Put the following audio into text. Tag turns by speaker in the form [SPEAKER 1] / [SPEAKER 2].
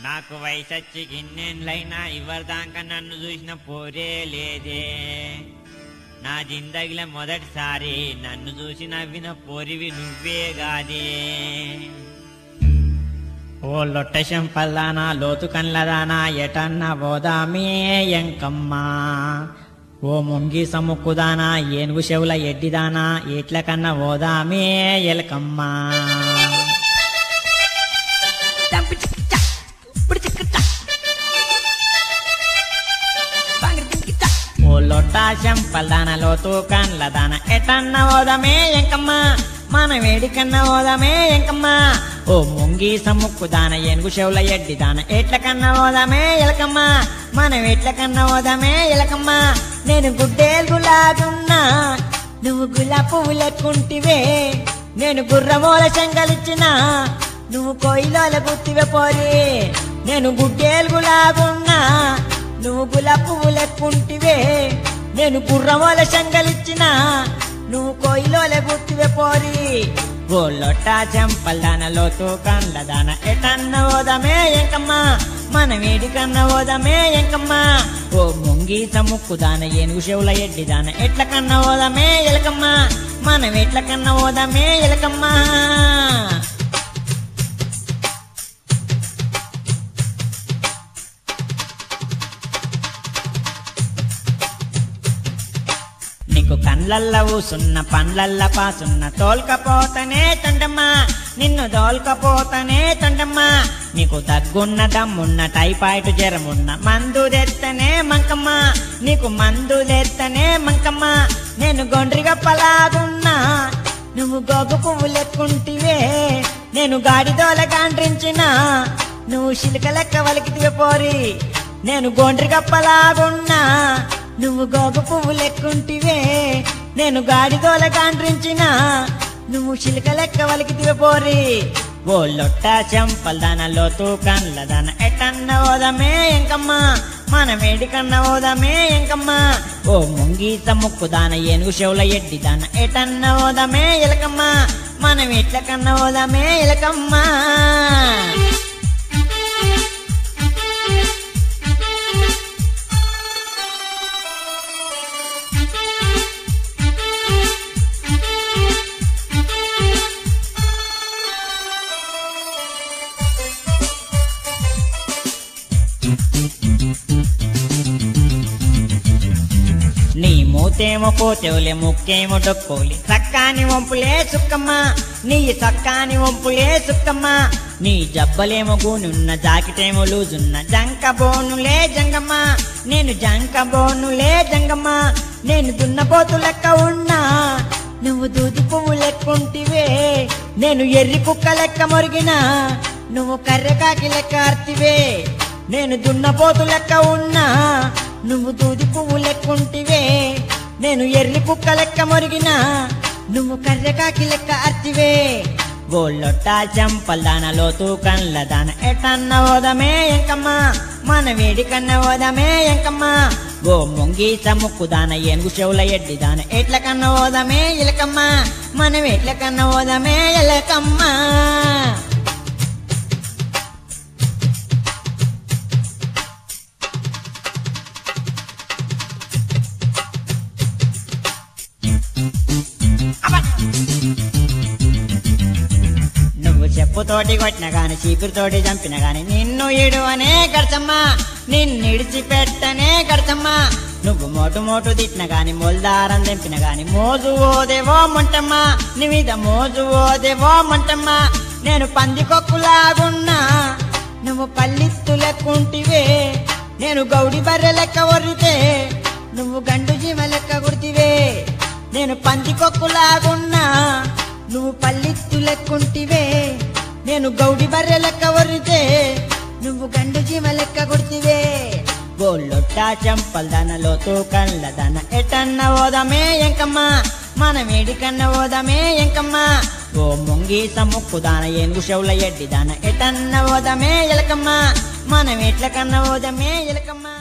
[SPEAKER 1] నాకు వయసొచ్చి ఇన్నేళ్ళైనా ఇవ్వదాకా నన్ను చూసిన పోరే లేదే. నా జిందగిలో మొదటిసారి నన్ను చూసి నవ్విన పోరివి నువ్వే గాదే. ఓ లొట్టశం పల్లానా లోతు కన్లదానా ఎటన్నా పోదామే ఎంకమ్మా. ఓ ముంగి సముక్కుదానా ఏనుగు చెవుల ఎడ్డిదానా ఎట్ల కన్నా పోదామే ఎలకమ్మా. ఓ లొట్టాశం పల్దాన లోతు కన్లదాన ఎటన్నా పోదామే ఎంకమ్మా. మన వేడికన్నా పోదామే ఎంకమ్మా. ఓ ముంగి సముక్కుదాన ఏనుగు చెవుల ఎడ్డిదాన ఎట్ల కన్నా పోదామే ఎలకమ్మా. మనం ఎట్ల కన్నా పోదామే ఎలకమ్మా. నేను గుడ్డేలుగులాగున్నా నువ్వు గులా పువ్వులెక్కుంటివే. నేను గుర్రమూల శంగలిచ్చిన నువ్వు కోయిలోల గుర్తివే పోరి. నేను గుడ్డేలుగులాగున్నా నువ్వు గులా పువ్వులెక్కుంటివే. నేను గుర్రమూల శంగలిచ్చిన నువ్వు కోయిలోల గుర్తివే పోరి. ఓ లొట్టా చెంపల్దాన లోతు కండ్లదాన ఎటన్న పోదామే ఎంకమ్మా. మన వేడికన్నా పోదామే ఎంకమ్మా. ఓ ముంగి సముక్కుదాన ఏనుగు చెవుల ఎడ్డిదాన ఎట్ల కన్నా పోదామే ఎలకమ్మా. మనం ఎట్ల కన్నా పోదామే ఎలకమ్మా. నీకు కండ్లల్ల ఊసున్న పండ్లల్ల పాసున్న తోల్కపోతనే తండమ్మా. నిన్ను దోల్కపోతనే తండమ్మా. నీకు దగ్గున్న దమ్మున్న టైఫాయిడ్ జ్వరమున్న మందు తెత్తనే మంకమ్మ. నీకు మందు తెత్తనే మంకమ్మ. నేను గొండ్రిగప్పలాగున్నా నువ్వు గోగు పువ్వులెక్కుంటివే. నేను గాడిదోల గాండ్రించిన నువ్వు శిలిక లెక్క వలికితివే పోరి. నేను గొండ్రిగప్పలాగున్నా నువ్వు గోగు పువ్వులెక్కుంటివే. నేను గాడిదోల గాండ్రించిన నువ్వు శిలిక లెక్క వలికితివే పోరి. ఓ లొట్టా చెంపల్దాన లోతు కండ్లదాన ఎటన్న పోదామే ఎంకమ్మా. మన వేడికన్నా పోదామే ఎంకమ్మా. ఓ ముంగి సముక్కుదాన ఏనుగు చెవుల ఎడ్డిదాన ఎటన్న పోదామే ఎలకమ్మా. మనం ఎట్ల కన్నా పోదామే ఎలకమ్మా. నీ మూతేమో పోతేవులే ముక్కేమో డొక్కోలి సక్కాని వంపులే సుక్కమ్మ. నీ సక్కాని వంపులే సుక్కమ్మ. నీ జబ్బలేమో గూనున్న జాకెటేమో లూజున్న జంక బోనులే జంగమ్మ. నేను జంక బోనులే జంగమ్మ. నేను దున్నపోతు లెక్క ఉన్నా నువ్వు దూది పువ్వు లెక్కుంటివే. నేను ఎర్రి కుక్క లెక్క మొరిగిన నువ్వు కర్రెకాకి లెక్క అర్తివే. నేను దున్నపోతు లెక్క ఉన్నా నువ్వు దూది పువ్వు లెక్కుంటివే. నేను ఎర్రి కుక్క లెక్క మొరిగిన నువ్వు కర్రెకాకి లెక్క అర్తివే. ఓ లొట్టా చెంపల్దాన లోతు కండ్లదాన ఎటన్న పోదామే ఎంకమ్మా. మన వేడికన్నా పోదామే ఎంకమ్మా. ఓ ముంగి సముక్కుదాన ఏనుగు చెవుల ఎడ్డిదాన ఎట్ల కన్నా పోదామే ఎలకమ్మా. మనం ఎట్ల కన్నా పోదామే ఎలకమ్మా. నువ్వు చెప్పుతోటి కొట్టిన గాని చీపురుతోటి చంపిన గాని నిన్ను ఇడు అనే గడచమ్మా. నిన్నిడిచి పెట్టనే గడచమ్మా. నువ్వు మోటు మోటు తిట్టిన గాని మొల్దారం తెంపిన గాని మోజు ఓదేవో మంటమ్మా. నీ మీద మోజు ఓదేవో మంటమ్మా. నేను పందికొక్కులాగున్నా నువ్వు పల్లిత్తు లెక్కుంటివే. నేను గౌడి బర్రె లెక్క ఒర్రితే నువ్వు గండు జీమ లెక్క గుర్తివే. నేను పందికొక్కులాగున్నా నువ్వు పల్లిత్తు లెక్కుంటివే. నేను గౌడి బర్రె లెక్క ఒర్రితే నువ్వు గండు జీమ లెక్క గుర్తివే. ఓ లొట్టా చెంపల్దాన లోతు కండ్లదాన ఎటన్న పోదామే ఎంకమ్మా. మన వేడికన్నా పోదామే ఎంకమ్మా. ఓ ముంగి సముక్కుదాన ఏనుగు చెవుల ఎడ్డిదాన ఎటన్న పోదామే ఎలకమ్మా. మనం ఎట్ల కన్నా పోదామే ఎలకమ్మా.